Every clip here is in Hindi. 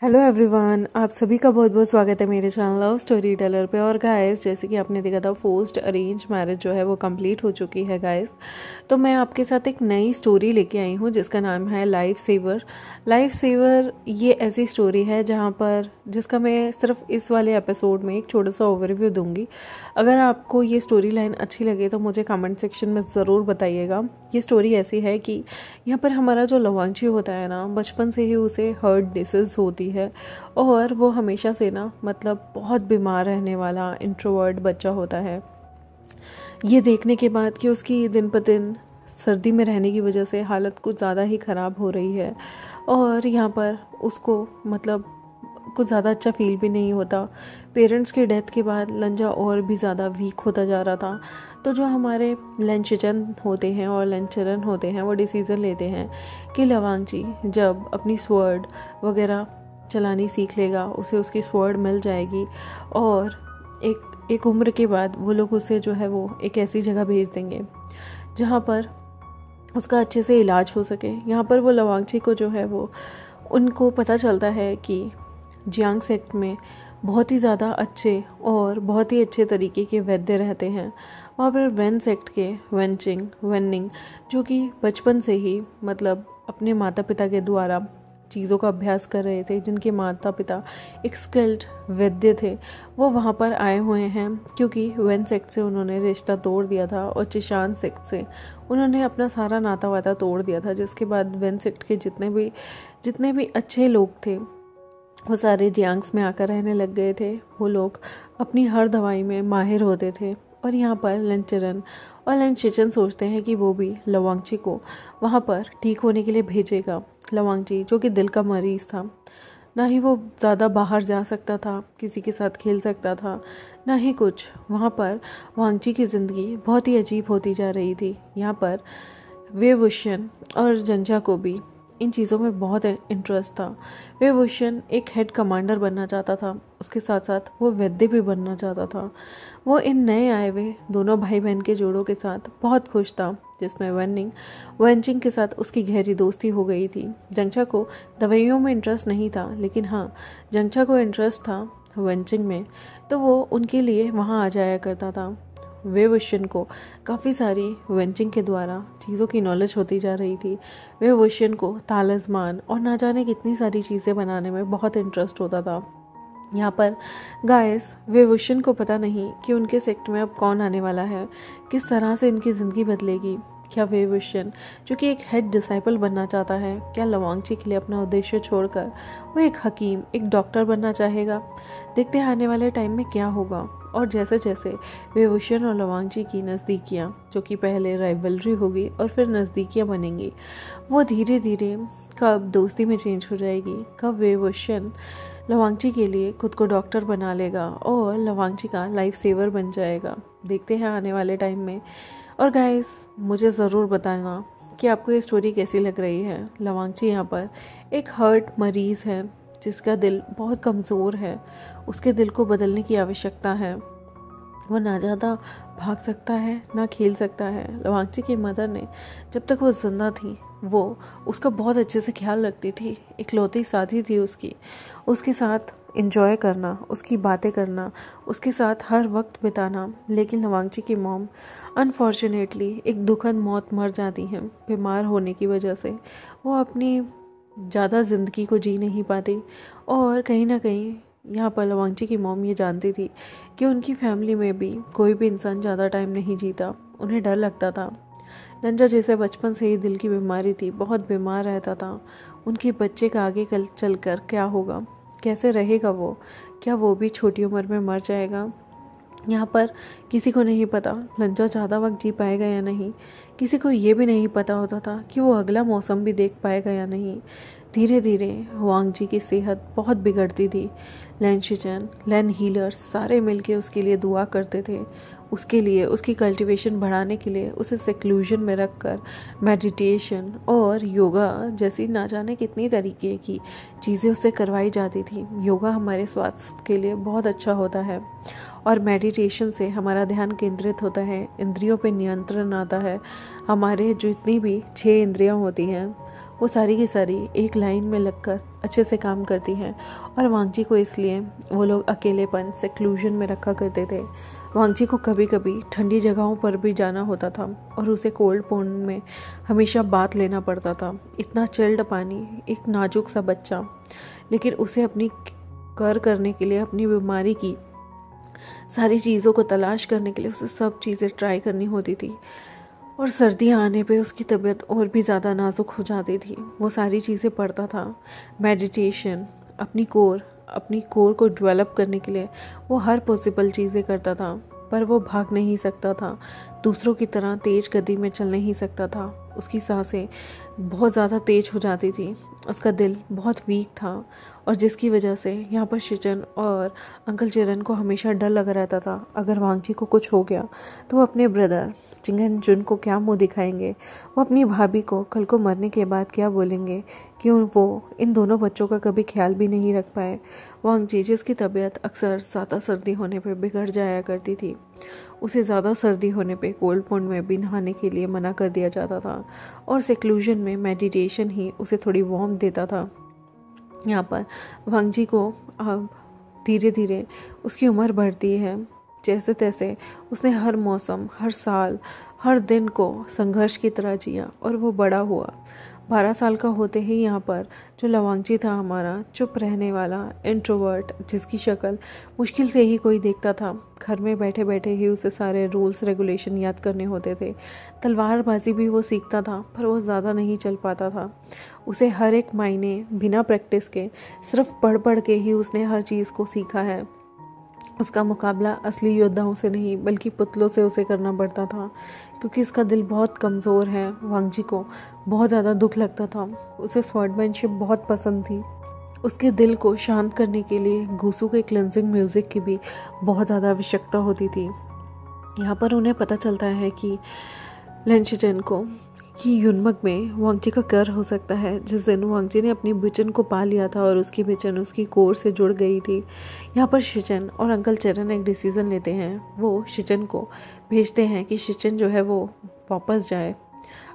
हेलो एवरीवन, आप सभी का बहुत बहुत स्वागत है मेरे चैनल लव स्टोरी टेलर पे। और गाइस, जैसे कि आपने देखा था, फोर्स्ड अरेंज मैरिज जो है वो कंप्लीट हो चुकी है गाइस। तो मैं आपके साथ एक नई स्टोरी लेके आई हूँ जिसका नाम है लाइफ सेवर। लाइफ सेवर ये ऐसी स्टोरी है जिसका मैं सिर्फ इस वाले एपिसोड में एक छोटा सा ओवरव्यू दूंगी। अगर आपको ये स्टोरी लाइन अच्छी लगे तो मुझे कमेंट सेक्शन में ज़रूर बताइएगा। ये स्टोरी ऐसी है कि यहाँ पर हमारा जो लवांची होता है ना, बचपन से ही उसे हार्ट डिसीज होती है और वो हमेशा से ना बहुत बीमार रहने वाला इंट्रोवर्ट बच्चा होता है। ये देखने के बाद कि उसकी दिन पर दिन सर्दी में रहने की वजह से हालत कुछ ज़्यादा ही ख़राब हो रही है और यहाँ पर उसको कुछ ज़्यादा अच्छा फील भी नहीं होता। पेरेंट्स की डेथ के बाद लंजा और भी ज़्यादा वीक होता जा रहा था। तो जो हमारे लंचचन होते हैं और लंचरन होते हैं वो डिसीज़न लेते हैं कि लवांची जब अपनी स्वर्ड वगैरह चलानी सीख लेगा, उसे उसकी स्वर्ड मिल जाएगी और एक उम्र के बाद वो लोग उसे जो है वो एक ऐसी जगह भेज देंगे जहाँ पर उसका अच्छे से इलाज हो सके। यहाँ पर वो लवांची को जो है वो उनको पता चलता है कि जियांग सेक्ट में बहुत ही ज़्यादा अच्छे और बहुत ही अच्छे तरीके के वैद्य रहते हैं। वहाँ पर वेन सेक्ट के वेनिंग जो कि बचपन से ही अपने माता पिता के द्वारा चीज़ों का अभ्यास कर रहे थे, जिनके माता पिता एक स्किल्ड वैद्य थे, वो वहाँ पर आए हुए हैं क्योंकि वेन सेक्ट से उन्होंने रिश्ता तोड़ दिया था और चिशान सेक्ट से उन्होंने अपना सारा नाता वाता तोड़ दिया था। जिसके बाद वेन सेक्ट के जितने भी अच्छे लोग थे वो सारे जियांग्स में आकर रहने लग गए थे। वो लोग अपनी हर दवाई में माहिर होते थे और यहाँ पर लंचरन और लंचिचन सोचते हैं कि वो भी लवांची को वहाँ पर ठीक होने के लिए भेजेगा। लवांची जो कि दिल का मरीज़ था, ना ही वो ज़्यादा बाहर जा सकता था, किसी के साथ खेल सकता था, ना ही कुछ। वहाँ पर वांगची की ज़िंदगी बहुत ही अजीब होती जा रही थी। यहाँ पर वेवुशियन और जंजा को भी इन चीज़ों में बहुत इंटरेस्ट था। वेवुशियन एक हेड कमांडर बनना चाहता था, उसके साथ साथ वो वैद्य भी बनना चाहता था। वो इन नए आए हुए दोनों भाई बहन के जोड़ों के साथ बहुत खुश था, जिसमें वेनचिंग के साथ उसकी गहरी दोस्ती हो गई थी। जंगचा को दवाइयों में इंटरेस्ट नहीं था, लेकिन हाँ, जंगचा को इंटरेस्ट था वेनचिंग में, तो वो उनके लिए वहाँ आ जाया करता था। वेवुशियन को काफ़ी सारी वेंचिंग के द्वारा चीज़ों की नॉलेज होती जा रही थी। वेवुशियन को तालिस्मान और ना जाने कितनी सारी चीज़ें बनाने में बहुत इंटरेस्ट होता था। यहाँ पर गाइस, वेवुशियन को पता नहीं कि उनके सेक्ट में अब कौन आने वाला है, किस तरह से इनकी ज़िंदगी बदलेगी। क्या वेवुशियन जो कि एक हेड डिसाइपल बनना चाहता है, क्या लवांची के लिए अपना उद्देश्य छोड़कर वो एक हकीम, एक डॉक्टर बनना चाहेगा? देखते हैं आने वाले टाइम में क्या होगा। और जैसे जैसे वेवुशियन और लवांची की नज़दीकियाँ, जो कि पहले राइवलरी होगी और फिर नज़दीकियाँ बनेंगी, वो धीरे धीरे कब दोस्ती में चेंज हो जाएगी, कब वेवुशियन लवांची के लिए खुद को डॉक्टर बना लेगा और लवांची का लाइफ सेवर बन जाएगा। देखते हैं आने वाले टाइम में। और गाइस, मुझे ज़रूर बताना कि आपको ये स्टोरी कैसी लग रही है। लवांची यहाँ पर एक हर्ट मरीज़ है जिसका दिल बहुत कमज़ोर है, उसके दिल को बदलने की आवश्यकता है। वो ना ज़्यादा भाग सकता है, ना खेल सकता है। लवांची की मदर ने जब तक वो जिंदा थी वो उसका बहुत अच्छे से ख्याल रखती थी। इकलौती साथी थी उसके साथ एंजॉय करना, उसकी बातें करना, उसके साथ हर वक्त बिताना। लेकिन लवांची की मॉम अनफॉर्चुनेटली एक दुखद मौत मर जाती हैं बीमार होने की वजह से। वो अपनी ज़्यादा ज़िंदगी को जी नहीं पाती और कहीं ना कहीं यहाँ पर लवांची की मॉम ये जानती थी कि उनकी फैमिली में भी कोई भी इंसान ज़्यादा टाइम नहीं जीता। उन्हें डर लगता था। लंजा जैसे बचपन से ही दिल की बीमारी थी, बहुत बीमार रहता था। उनके बच्चे का आगे कल चल कर क्या होगा, कैसे रहेगा वो, क्या वो भी छोटी उम्र में मर जाएगा? यहाँ पर किसी को नहीं पता लंजा ज़्यादा वक्त जी पाएगा या नहीं। किसी को ये भी नहीं पता होता था कि वो अगला मौसम भी देख पाएगा या नहीं। धीरे धीरे वांगजी की सेहत बहुत बिगड़ती थी। लैंशिचन, लैन हीलर्स सारे मिलके उसके लिए दुआ करते थे। उसके लिए, उसकी कल्टीवेशन बढ़ाने के लिए उसे सेक्लूजन में रखकर मेडिटेशन और योगा जैसी ना जाने कितनी तरीके की चीज़ें उससे करवाई जाती थी। योगा हमारे स्वास्थ्य के लिए बहुत अच्छा होता है और मेडिटेशन से हमारा ध्यान केंद्रित होता है, इंद्रियों पे नियंत्रण आता है। हमारे जितनी भी 6 इंद्रियां होती हैं वो सारी की सारी एक लाइन में लगकर अच्छे से काम करती हैं। और वांगजी को इसलिए वो लोग अकेलेपन सेक्लूजन में रखा करते थे। वांगजी को कभी कभी ठंडी जगहों पर भी जाना होता था और उसे कोल्ड पॉन्ड में हमेशा बात लेना पड़ता था। इतना चिल्ड पानी, एक नाजुक सा बच्चा, लेकिन उसे अपनी केयर करने के लिए, अपनी बीमारी की सारी चीज़ों को तलाश करने के लिए उसे सब चीज़ें ट्राई करनी होती थी। और सर्दियाँ आने पे उसकी तबीयत और भी ज़्यादा नाजुक हो जाती थी। वो सारी चीज़ें पढ़ता था, मेडिटेशन, अपनी कोर को डेवलप करने के लिए वो हर पॉसिबल चीज़ें करता था। पर वो भाग नहीं सकता था, दूसरों की तरह तेज गति में चल नहीं सकता था। उसकी सांसें बहुत ज़्यादा तेज हो जाती थी, उसका दिल बहुत वीक था, और जिसकी वजह से यहाँ पर शिचन और अंकल चिरन को हमेशा डर लगा रहता था। अगर वांगजी को कुछ हो गया तो वो अपने ब्रदर चिंगन जुन को क्या मुंह दिखाएंगे, वो अपनी भाभी को कल को मरने के बाद क्या बोलेंगे कि वो इन दोनों बच्चों का कभी ख्याल भी नहीं रख पाए। वांगजी, जिसकी तबीयत अक्सर ज़्यादा सर्दी होने पर बिगड़ जाया करती थी, उसे ज़्यादा सर्दी होने पे कोल्ड पॉन्ड में भी नहाने के लिए मना कर दिया जाता था, और सेक्लूजन में मेडिटेशन ही उसे थोड़ी वार्म देता था। यहाँ पर वांगजी को अब धीरे धीरे उसकी उम्र बढ़ती है। जैसे तैसे उसने हर मौसम, हर साल, हर दिन को संघर्ष की तरह जिया और वो बड़ा हुआ। 12 साल का होते ही यहाँ पर जो लवांगजी था हमारा, चुप रहने वाला इंट्रोवर्ट, जिसकी शक्ल मुश्किल से ही कोई देखता था, घर में बैठे बैठे ही उसे सारे रूल्स रेगुलेशन याद करने होते थे। तलवारबाजी भी वो सीखता था, पर वो ज़्यादा नहीं चल पाता था। उसे हर एक मायने बिना प्रैक्टिस के, सिर्फ पढ़ पढ़ के ही उसने हर चीज़ को सीखा है। उसका मुकाबला असली योद्धाओं से नहीं बल्कि पुतलों से उसे करना पड़ता था, क्योंकि इसका दिल बहुत कमज़ोर है। वांगजी को बहुत ज़्यादा दुख लगता था। उसे स्वॉर्डमैनशिप बहुत पसंद थी। उसके दिल को शांत करने के लिए गूसू के क्लेंजिंग म्यूज़िक की भी बहुत ज़्यादा आवश्यकता होती थी। यहाँ पर उन्हें पता चलता है कि लेंशिचेन को कि युनमक में वांगजी का कर हो सकता है। जिस दिन वांगजी ने अपनी बिचन को पा लिया था और उसकी बिचन उसकी कोर से जुड़ गई थी, यहाँ पर शिचन और अंकल चेरन एक डिसीज़न लेते हैं। वो शिचन को भेजते हैं कि शिचन जो है वो वापस जाए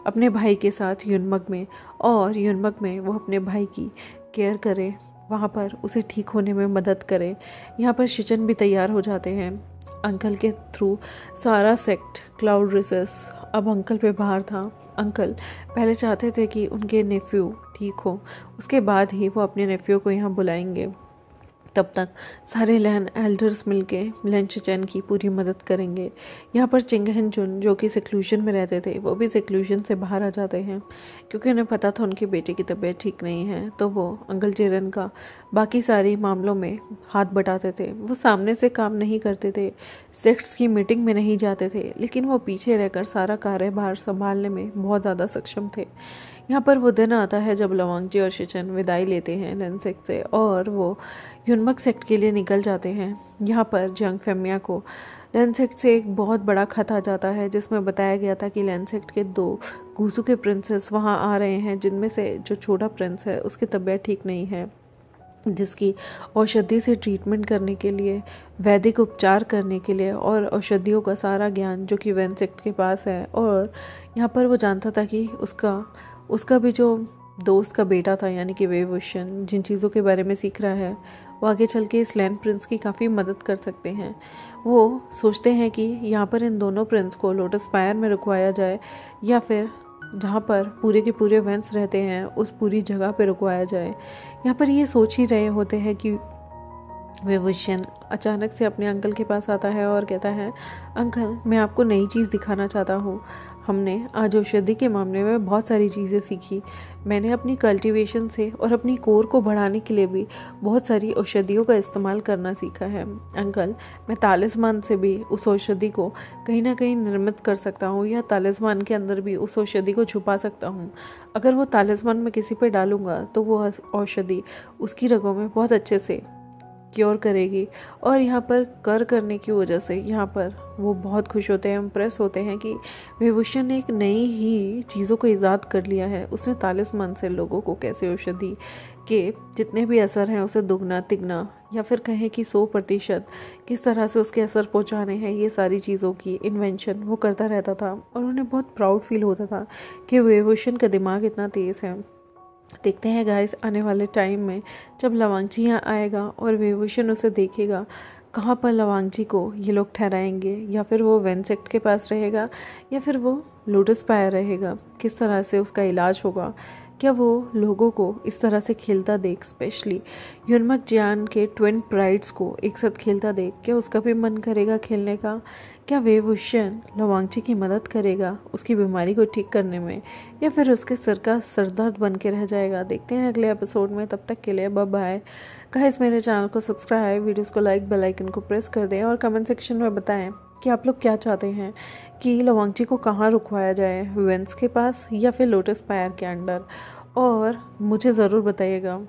अपने भाई के साथ युनमक में, और युनमक में वो अपने भाई की केयर करे, वहाँ पर उसे ठीक होने में मदद करे। यहाँ पर शिचन भी तैयार हो जाते हैं। अंकल के थ्रू सारा सेक्ट क्लाउड रिसेस अब अंकल पे बाहर था। अंकल पहले चाहते थे कि उनके नेफ्यू ठीक हो, उसके बाद ही वो अपने नेफ्यू को यहाँ बुलाएंगे। तब तक सारे लैन एल्डर्स मिलके लेंशिचेन की पूरी मदद करेंगे। यहाँ पर चिंगहन जुन जो कि सेक्लूजन में रहते थे, वो भी सेक्लूजन से बाहर आ जाते हैं, क्योंकि उन्हें पता था उनके बेटे की तबीयत ठीक नहीं है। तो वो अंकल चेरन का बाकी सारी मामलों में हाथ बटाते थे। वो सामने से काम नहीं करते थे, सेक्ट्स की मीटिंग में नहीं जाते थे, लेकिन वो पीछे रहकर सारा कार्यभार संभालने में बहुत ज़्यादा सक्षम थे। यहाँ पर वो दिन आता है जब लवांगजी और शिचन विदाई लेते हैं लेन सेक्ट से, और वो युनमक सेक्ट के लिए निकल जाते हैं। यहाँ पर जंग फेमिया को लेन सेक्ट से एक बहुत बड़ा खत आ जाता है, जिसमें बताया गया था कि लेन सेक्ट के 2 गूसू के प्रिंसेस वहाँ आ रहे हैं, जिनमें से जो छोटा प्रिंस है उसकी तबीयत ठीक नहीं है, जिसकी औषधि से ट्रीटमेंट करने के लिए, वैदिक उपचार करने के लिए और औषधियों का सारा ज्ञान जो कि वेन सेक्ट के पास है। और यहाँ पर वो जानता था कि उसका भी जो दोस्त का बेटा था, यानी कि वेवुशन, जिन चीज़ों के बारे में सीख रहा है, वो आगे चल के इस लैंड प्रिंस की काफ़ी मदद कर सकते हैं। वो सोचते हैं कि यहाँ पर इन दोनों प्रिंस को लोटस फायर में रुकवाया जाए, या फिर जहाँ पर पूरे के पूरे वेंस रहते हैं उस पूरी जगह पे रुकवाया जाए। यहाँ पर ये सोच ही रहे होते हैं कि वेवुशन अचानक से अपने अंकल के पास आता है और कहता है, अंकल मैं आपको नई चीज़ दिखाना चाहता हूँ। हमने आज औषधि के मामले में बहुत सारी चीज़ें सीखी। मैंने अपनी कल्टीवेशन से और अपनी कोर को बढ़ाने के लिए भी बहुत सारी औषधियों का इस्तेमाल करना सीखा है। अंकल, मैं तालिस्मान से भी उस औषधि को कहीं ना कहीं निर्मित कर सकता हूँ, या तालिस्मान के अंदर भी उस औषधि को छुपा सकता हूँ। अगर वो तालिस्मान मैं किसी पे डालूंगा तो वो औषधि उसकी रगों में बहुत अच्छे से क्योर करेगी। और यहाँ पर कर करने की वजह से यहाँ पर वो बहुत खुश होते हैं, इम्प्रेस होते हैं कि वेवुशन ने एक नई ही चीज़ों को ईजाद कर लिया है। उसने तालिस्मान से लोगों को कैसे औषधि के जितने भी असर हैं उसे दुगना तिगना, या फिर कहें कि 100% किस तरह से उसके असर पहुँचाने हैं, ये सारी चीज़ों की इन्वेंशन वो करता रहता था। और उन्हें बहुत प्राउड फील होता था कि वेवुशन का दिमाग इतना तेज़ है। देखते हैं गाइस आने वाले टाइम में जब लवांगची यहाँ आएगा और विभूषण उसे देखेगा, कहाँ पर लवांगची को ये लोग ठहराएंगे, या फिर वो वेंसेक्ट के पास रहेगा या फिर वो लोटस पायर रहेगा, किस तरह से उसका इलाज होगा। क्या वो लोगों को इस तरह से खेलता देख, स्पेशली युनमक जियान के ट्विन प्राइड्स को एक साथ खेलता देख, क्या उसका भी मन करेगा खेलने का। क्या विभूषण लवांगची की मदद करेगा उसकी बीमारी को ठीक करने में, या फिर उसके सर का सरदर्द बन के रह जाएगा। देखते हैं अगले एपिसोड में, तब तक के लिए बाय बाय। गाइस मेरे चैनल को सब्सक्राइब, वीडियोस को लाइक, बेल आइकन को प्रेस कर दें और कमेंट सेक्शन में बताएं कि आप लोग क्या चाहते हैं कि लवांगची को कहाँ रुकवाया जाए, वेंस के पास या फिर लोटस पायर के अंडर। और मुझे ज़रूर बताइएगा।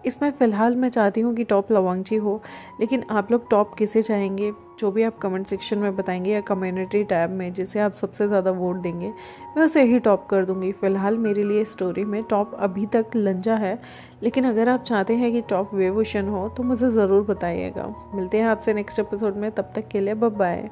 इसमें फ़िलहाल मैं चाहती हूँ कि टॉप लवांगची हो, लेकिन आप लोग टॉप किसे चाहेंगे, जो भी आप कमेंट सेक्शन में बताएंगे या कम्युनिटी टैब में जिसे आप सबसे ज़्यादा वोट देंगे मैं उसे ही टॉप कर दूँगी। फ़िलहाल मेरे लिए स्टोरी में टॉप अभी तक लंजा है, लेकिन अगर आप चाहते हैं कि टॉप विभूषण हो तो मुझे ज़रूर बताइएगा। मिलते हैं आपसे नेक्स्ट एपिसोड में, तब तक के लिए बाय बाय।